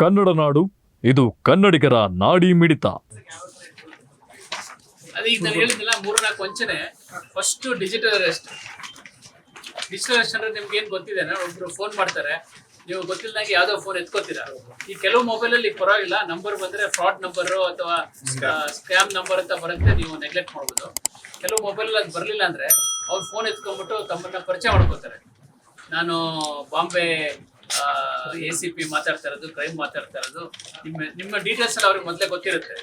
ಕನ್ನಡ ನಾಡು, ಇದು ಕನ್ನಡಿಗರ ನಾಡಿ ಮಿಡಿತ. ಅದೇ ಈಗ ನಾನು ಹೇಳಿದ್ನಲ್ಲ 3-4 ವಂಚನೆ. First digital arrest. Digital arrest ಅಂದ್ರೆ ನಿಮ್ಗೆ ಏನ್ ಗೊತ್ತಿದೆ, ಒಬ್ರು ಫೋನ್ ಮಾಡ್ತಾರೆ, ನೀವು ಗೊತ್ತಿಲ್ಲದಂಗೆ ಯಾವ್ದೋ ಫೋನ್ ಎತ್ಕೋತೀರಾ. ಈ ಕೆಲವು ಮೊಬೈಲ್ ಅಲ್ಲಿ ಪರವಾಗಿಲ್ಲ, ನಂಬರ್ ಬಂದ್ರೆ ಫ್ರಾಡ್ ನಂಬರ್ ಅಥವಾ ಸ್ಕ್ಯಾಮ್ ನಂಬರ್ ಅಂತ ಬರುತ್ತೆ, ನೀವು ನೆಗ್ಲೆಕ್ಟ್ ಮಾಡ್ಬೋದು. ಕೆಲವು ಮೊಬೈಲ್ ಅದು ಬರಲಿಲ್ಲ ಅಂದ್ರೆ ಅವ್ರು ಫೋನ್ ಎತ್ಕೊಂಡ್ಬಿಟ್ಟು ತಮ್ಮನ್ನ ಪರಿಚಯ ಮಾಡ್ಕೋತಾರೆ. ನಾನು ಬಾಂಬೆ ACP ಮಾತಾಡ್ತಾ ಇರೋದು, ಕ್ರೈಮ್ ಮಾತಾಡ್ತಾ ಇರೋದು. ನಿಮ್ಮ ಡೀಟೇಲ್ಸ್ ಎಲ್ಲ ಅವ್ರಿಗೆ ಮೊದಲೇ ಗೊತ್ತಿರುತ್ತೆ.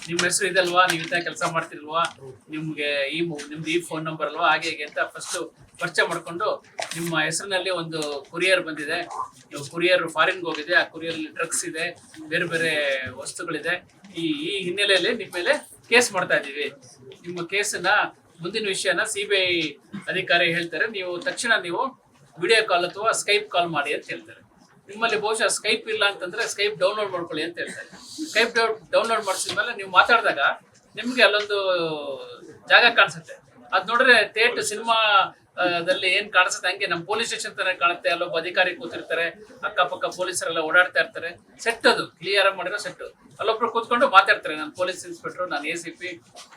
ನಿಮ್ಮ ಹೆಸರು ಇದಲ್ವಾ, ನೀವು ಇಂಥ ಕೆಲಸ ಮಾಡ್ತಿಲ್ವಾ, ನಿಮ್ಗೆ ನಿಮ್ದು ಈ ಫೋನ್ ನಂಬರ್ ಅಲ್ವಾ, ಹಾಗೆ ಹೀಗೆ ಅಂತ ಫಸ್ಟ್ ಪರಿಚಯ ಮಾಡ್ಕೊಂಡು, ನಿಮ್ಮ ಹೆಸರಿನಲ್ಲಿ ಒಂದು ಕುರಿಯರ್ ಬಂದಿದೆ, ಕುರಿಯರ್ ಫಾರಿನ್ಗೆ ಹೋಗಿದೆ, ಆ ಕುರಿಯರಲ್ಲಿ ಡ್ರಗ್ಸ್ ಇದೆ, ಬೇರೆ ಬೇರೆ ವಸ್ತುಗಳಿದೆ, ಈ ಹಿನ್ನೆಲೆಯಲ್ಲಿ ನಿಮ್ಮ ಮೇಲೆ ಕೇಸ್ ಮಾಡ್ತಾ ಇದ್ದೀವಿ. ನಿಮ್ಮ ಕೇಸನ್ನ ಮುಂದಿನ ವಿಷಯನ CBI ಅಧಿಕಾರಿ ಹೇಳ್ತಾರೆ, ನೀವು ತಕ್ಷಣ ನೀವು ವಿಡಿಯೋ ಕಾಲ್ ಅಥವಾ ಸ್ಕೈಪ್ ಕಾಲ್ ಮಾಡಿ ಅಂತ ಹೇಳ್ತಾರೆ. ನಿಮ್ಮಲ್ಲಿ ಬಹುಶಃ ಸ್ಕೈಪ್ ಇಲ್ಲ ಅಂತಂದ್ರೆ ಸ್ಕೈಪ್ ಡೌನ್ಲೋಡ್ ಮಾಡ್ಕೊಳ್ಳಿ ಅಂತ ಹೇಳ್ತಾರೆ. ಸ್ಕೈಪ್ ಡೌನ್ಲೋಡ್ ಮಾಡಿಸಿದ್ಮೇಲೆ ನೀವು ಮಾತಾಡಿದಾಗ ನಿಮ್ಗೆ ಅಲ್ಲೊಂದು ಜಾಗ ಕಾಣಿಸುತ್ತೆ. ಅದ್ ನೋಡ್ರೆ ಥಿಯೇಟರ್ ಸಿನಿಮಾದಲ್ಲಿ ಏನ್ ಕಾಣಿಸುತ್ತೆ ಹಂಗೆ ನಮ್ಮ ಪೊಲೀಸ್ ಸ್ಟೇಷನ್ ತರ ಕಾಣುತ್ತೆ. ಅಲ್ಲೊಬ್ಬ ಅಧಿಕಾರಿ ಕೂತಿರ್ತಾರೆ, ಅಕ್ಕಪಕ್ಕ ಪೊಲೀಸರೆಲ್ಲ ಓಡಾಡ್ತಾ ಇರ್ತಾರೆ. ಸೆಟ್ ಅದು ಕ್ಲಿಯರ್ ಆಗಿ ಮಾಡಿರೋ ಸೆಟ್. ಅಲ್ಲೊಬ್ರು ಕೂತ್ಕೊಂಡು ಮಾತಾಡ್ತಾರೆ, ನಾನು ಪೊಲೀಸ್ ಇನ್ಸ್ಪೆಕ್ಟರ್, ನಾನು ACP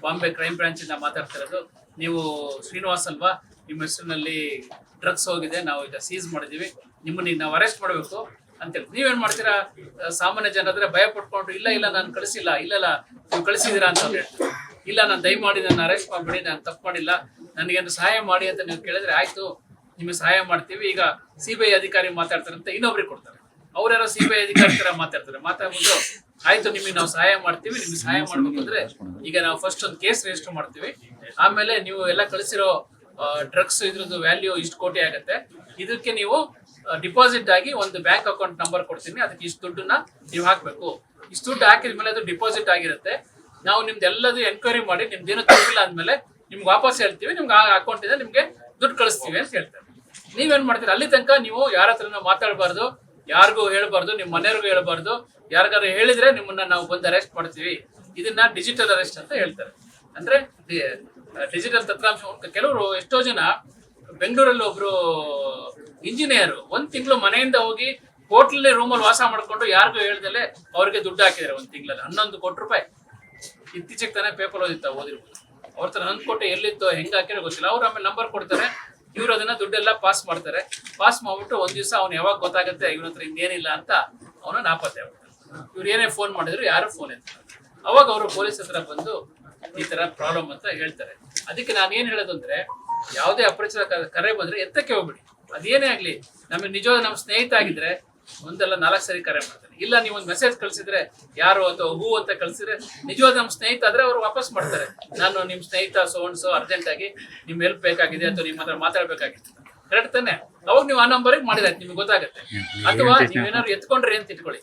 ಬಾಂಬೆ ಕ್ರೈಮ್ ಬ್ರಾಂಚ್ ಇಂದ ಮಾತಾಡ್ತಾ ಇರೋದು, ನೀವು ಶ್ರೀನಿವಾಸ್ ಅಲ್ವಾ, ನಿಮ್ಮ ಹೆಸರಿನಲ್ಲಿ ಡ್ರಗ್ಸ್ ಹೋಗಿದೆ, ನಾವು ಈಗ ಸೀಸ್ ಮಾಡಿದೀವಿ, ನಿಮ್ಮನ್ನ ನಾವು ಅರೆಸ್ಟ್ ಮಾಡಬೇಕು ಅಂತೇಳಿ. ನೀವೇನ್ ಮಾಡ್ತೀರಾ, ಸಾಮಾನ್ಯ ಜನರಾದ್ರೆ ಭಯ ಪಟ್ಕೊಂಡು, ಇಲ್ಲ ನಾನು ಕಳಿಸಿಲ್ಲ, ಇಲ್ಲ ನೀವು ಕಳಿಸಿದೀರಾ ಅಂತ ಹೇಳ್ತಾರೆ. ಇಲ್ಲ ನಾನು ದಯಮಾಡಿ ನನ್ನ ಅರೆಸ್ಟ್ ಮಾಡ್ಬೇಡಿ, ನಾನು ತಪ್ಪು ಮಾಡಿಲ್ಲ, ನನಗೇನು ಸಹಾಯ ಮಾಡಿ ಅಂತ ನೀವು ಕೇಳಿದ್ರೆ, ಆಯ್ತು ನಿಮಗೆ ಸಹಾಯ ಮಾಡ್ತೀವಿ, ಈಗ CBI ಅಧಿಕಾರಿ ಮಾತಾಡ್ತಾರೆ ಅಂತ ಇನ್ನೊಬ್ರಿಗೆ ಕೊಡ್ತಾರೆ. ಅವ್ರ್ಯಾರೋ CBI ಅಧಿಕಾರಿ ತರ ಮಾತಾಡ್ಬಿಟ್ಟು, ಆಯ್ತು ನಿಮಗೆ ನಾವು ಸಹಾಯ ಮಾಡ್ತೀವಿ, ನಿಮ್ಗೆ ಸಹಾಯ ಮಾಡ್ಬೇಕು ಅಂದ್ರೆ ಈಗ ನಾವು ಫಸ್ಟ್ ಒಂದು ಕೇಸ್ ರಿಜಿಸ್ಟರ್ ಮಾಡ್ತೀವಿ, ಆಮೇಲೆ ನೀವು ಎಲ್ಲ ಕಳಿಸಿರೋ ಡ್ರಗ್ಸ್ ಇದ್ರದ್ದು ವ್ಯಾಲ್ಯೂ ಇಷ್ಟು ಕೋಟಿ ಆಗುತ್ತೆ, ಇದಕ್ಕೆ ನೀವು ಡಿಪಾಸಿಟ್ ಆಗಿ ಒಂದು ಬ್ಯಾಂಕ್ ಅಕೌಂಟ್ ನಂಬರ್ ಕೊಡ್ತೀನಿ, ಅದಕ್ಕೆ ಇಷ್ಟು ದುಡ್ಡನ್ನ ನೀವು ಹಾಕ್ಬೇಕು. ಇಷ್ಟು ದುಡ್ಡು ಹಾಕಿದ್ಮೇಲೆ ಅದು ಡಿಪಾಸಿಟ್ ಆಗಿರುತ್ತೆ. ನಾವು ನಿಮ್ದು ಎಲ್ಲದೂ ಎನ್ಕ್ವೈರಿ ಮಾಡಿ ನಿಮ್ದೇನು ತಪ್ಪಿಲ್ಲ ಅಂದ್ಮೇಲೆ ನಿಮ್ಗೆ ವಾಪಸ್ ಹೇಳ್ತೀವಿ, ನಿಮ್ಗೆ ಆ ಅಕೌಂಟ್ ಇಂದ ನಿಮ್ಗೆ ದುಡ್ಡು ಕಳಿಸ್ತೀವಿ ಅಂತ ಹೇಳ್ತಾರೆ. ನೀವೇನ್ ಮಾಡ್ತೀರಿ, ಅಲ್ಲಿ ತನಕ ನೀವು ಯಾರ ಹತ್ರನೂ ಮಾತಾಡಬಾರ್ದು, ಯಾರಿಗೂ ಹೇಳ್ಬಾರ್ದು, ನಿಮ್ಮ ಮನೆಯವ್ರಿಗೂ ಹೇಳ್ಬಾರ್ದು. ಯಾರಿಗಾರು ಹೇಳಿದ್ರೆ ನಿಮ್ಮನ್ನ ನಾವು ಬಂದು ಅರೆಸ್ಟ್ ಮಾಡ್ತೀವಿ. ಇದನ್ನ ಡಿಜಿಟಲ್ ಅರೆಸ್ಟ್ ಅಂತ ಹೇಳ್ತಾರೆ. ಅಂದ್ರೆ ಡಿಜಿಟಲ್ ತಂತ್ರಾಂಶ. ಕೆಲವರು ಎಷ್ಟೋ ಜನ, ಬೆಂಗಳೂರಲ್ಲಿ ಒಬ್ರು ಇಂಜಿನಿಯರ್ 1 ತಿಂಗಳು ಮನೆಯಿಂದ ಹೋಗಿ ಹೋಟ್ಲಲ್ಲಿ ರೂಮಲ್ಲಿ ವಾಸ ಮಾಡ್ಕೊಂಡು ಯಾರಿಗೂ ಹೇಳ್ದಲೆ ಅವ್ರಿಗೆ ದುಡ್ಡು ಹಾಕಿದ್ದಾರೆ 1 ತಿಂಗಳಲ್ಲಿ 11 ಕೋಟಿ ರೂಪಾಯಿ. ಇತ್ತೀಚೆಗೆ ತಾನೇ ಪೇಪರ್ ಓದಿರ್ಬೋದು. ಅವ್ರ ತರ 11 ಕೋಟಿ ಎಲ್ಲಿತ್ತೋ ಹೆಂಗ್ ಹಾಕಿರೋ ಗೊತ್ತಿಲ್ಲ. ಅವ್ರು ಆಮೇಲೆ ನಂಬರ್ ಕೊಡ್ತಾರೆ, ಇವ್ರು ಅದನ್ನ ದುಡ್ಡೆಲ್ಲ ಪಾಸ್ ಮಾಡ್ತಾರೆ. ಪಾಸ್ ಮಾಡ್ಬಿಟ್ಟು ಒಂದ್ ದಿವಸ ಅವ್ನು ಯಾವಾಗ ಗೊತ್ತಾಗುತ್ತೆ ಇವ್ರ ಹತ್ರ ಇನ್ನೇನಿಲ್ಲ ಅಂತ ಅವನು ನಾಪತ್ತೆ ಆಗ್ಬಿಡ್ತಾರೆ. ಇವ್ರು ಏನೇ ಫೋನ್ ಮಾಡಿದ್ರು ಯಾರು ಫೋನ್ ಎತ್ತಾರೆ. ಅವಾಗ ಅವರು ಪೊಲೀಸ್ ಹತ್ರ ಬಂದು ಈ ತರ ಪ್ರಾಬ್ಲಮ್ ಅಂತ ಹೇಳ್ತಾರೆ. ಅದಕ್ಕೆ ನಾನು ಏನ್ ಹೇಳೋದು ಅಂದ್ರೆ, ಯಾವುದೇ ಅಪರಿಚಿತ ಕರೆ ಬಂದ್ರೆ ಎತ್ತಕ್ಕೆ ಹೋಗ್ಬಿಡಿ. ಅದೇನೇ ಆಗ್ಲಿ, ನಮಗೆ ನಿಜವಾದ ನಮ್ಮ ಸ್ನೇಹಿತ ಆಗಿದ್ರೆ 1-4 ಸರಿ ಕರೆ ಮಾಡ್ತಾರೆ. ಇಲ್ಲ ನೀವು ಒಂದು ಮೆಸೇಜ್ ಕಳ್ಸಿದ್ರೆ, ಯಾರು ಅಥವಾ ಹೂ ಅಂತ ಕಳ್ಸಿದ್ರೆ, ನಿಜವಾದ ನಮ್ಮ ಸ್ನೇಹಿತ ಆದ್ರೆ ಅವ್ರು ವಾಪಸ್ ಮಾಡ್ತಾರೆ. ನಾನು ನಿಮ್ ಸ್ನೇಹಿತ ಸೋ ಅರ್ಜೆಂಟ್ ಆಗಿ ನಿಮ್ ಹೆಲ್ಪ್ ಬೇಕಾಗಿದೆ ಅಥವಾ ನಿಮ್ಮ ಹತ್ರ ಮಾತಾಡ್ಬೇಕಾಗಿತ್ತು, ಕರೆಕ್ಟ್ ತಾನೆ? ಅವಾಗ ನೀವು ಆ ನಂಬರ್ಗೆ ಮಾಡಿದ್ರೆ ನಿಮ್ಗೆ ಗೊತ್ತಾಗುತ್ತೆ. ಅಥವಾ ನೀವೇನಾದ್ರು ಎತ್ಕೊಂಡ್ರಿ ಅಂತ ಇಟ್ಕೊಳ್ಳಿ,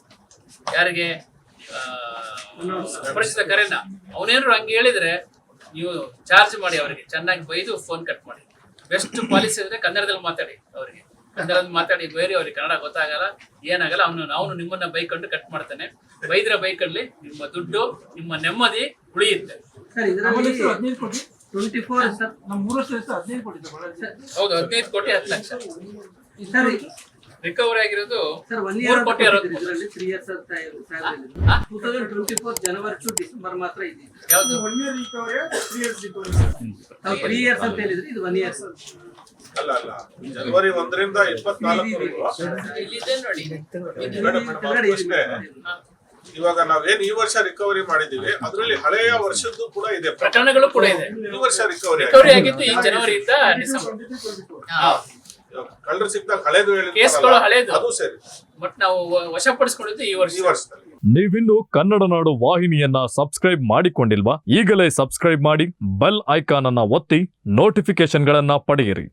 ಯಾರಿಗೆ ಅಪರಿಚಿತ ಕರೆನ, ಅವನೇನಾದ್ರು ಹಂಗೆ ಹೇಳಿದ್ರೆ ನೀವು ಚಾರ್ಜ್ ಮಾಡಿ, ಅವರಿಗೆ ಚೆನ್ನಾಗಿ ಬೈದು ಫೋನ್ ಕಟ್ ಮಾಡಿ. ಬೆಸ್ಟ್ ಪಾಲಿಸಿ ಅಂದ್ರೆ ಕನ್ನಡದಲ್ಲಿ ಮಾತಾಡಿ, ಅವರಿಗೆ ಕನ್ನಡದಲ್ಲಿ ಮಾತಾಡಿ ಬೇರೆ, ಅವ್ರಿಗೆ ಕನ್ನಡ ಗೊತ್ತಾಗಲ್ಲ, ಏನಾಗಲ್ಲ. ಅವನು ನಿಮ್ಮನ್ನ ಬೈಕೊಂಡು ಕಟ್ ಮಾಡ್ತಾನೆ. ಬೈದ್ರೆ ಬೈಕಲ್ಲಿ ನಿಮ್ಮ ದುಡ್ಡು, ನಿಮ್ಮ ನೆಮ್ಮದಿ ಉಳಿಯುತ್ತೆ. ಹೌದು, 15 ಕೋಟಿ 10 ಲಕ್ಷ ರಿಕವರಿ ಆಗಿರೋದು 3 ಕೋಟಿ 60 ಜನವರಿ ಟು ಡಿಸೆಂಬರ್ ಮಾತ್ರ ಇದೆ. ಯಾವುದು 1 year recovery 3 years recovery 3 years ಅಂತ ಹೇಳಿದ್ರೆ ಇದು 1 year ಅಲ್ಲ ಜನವರಿ 1 ರಿಂದ 24 ಇಲ್ಲಿದೆ ನೋಡಿ. ಇವಾಗ ನಾವೇನ್ ಈ ವರ್ಷ ರಿಕವರಿ ಮಾಡಿದೀವಿ, ಅದರಲ್ಲಿ ಹಳೆಯ ವರ್ಷದ್ದು ಕೂಡ ಇದೆ, ಪ್ರಕರಣಗಳು ಕೂಡ ಇದೆ. ಈ ವರ್ಷ ರಿಕವರಿ ಆಗಿದ್ದು ಈ ಜನವರಿಯಿಂದ ಡಿಸೆಂಬರ್. ಕಳ್ಳರು ಸಿಕ್ಕಿದಾಗ ಹಳೇದು ಕೇಸ್ಗಳು ಹಳೇದು, ಅದು ಸರಿ. ಬಟ್ ನಾವು ವಶಪಡಿಸಿಕೊಂಡಿದ್ದು ಈ ವರ್ಷದಲ್ಲಿ. ನೀವಿನ್ನು ಕನ್ನಡ ನಾಡು ವಾಹಿನಿಯನ್ನ ಸಬ್ಸ್ಕ್ರೈಬ್ ಮಾಡಿಕೊಂಡಿಲ್ವಾ? ಈಗಲೇ ಸಬ್ಸ್ಕ್ರೈಬ್ ಮಾಡಿ, ಬೆಲ್ ಐಕಾನ್ ಅನ್ನ ಒತ್ತಿ ನೋಟಿಫಿಕೇಶನ್ ಗಳನ್ನ ಪಡೆಯಿರಿ.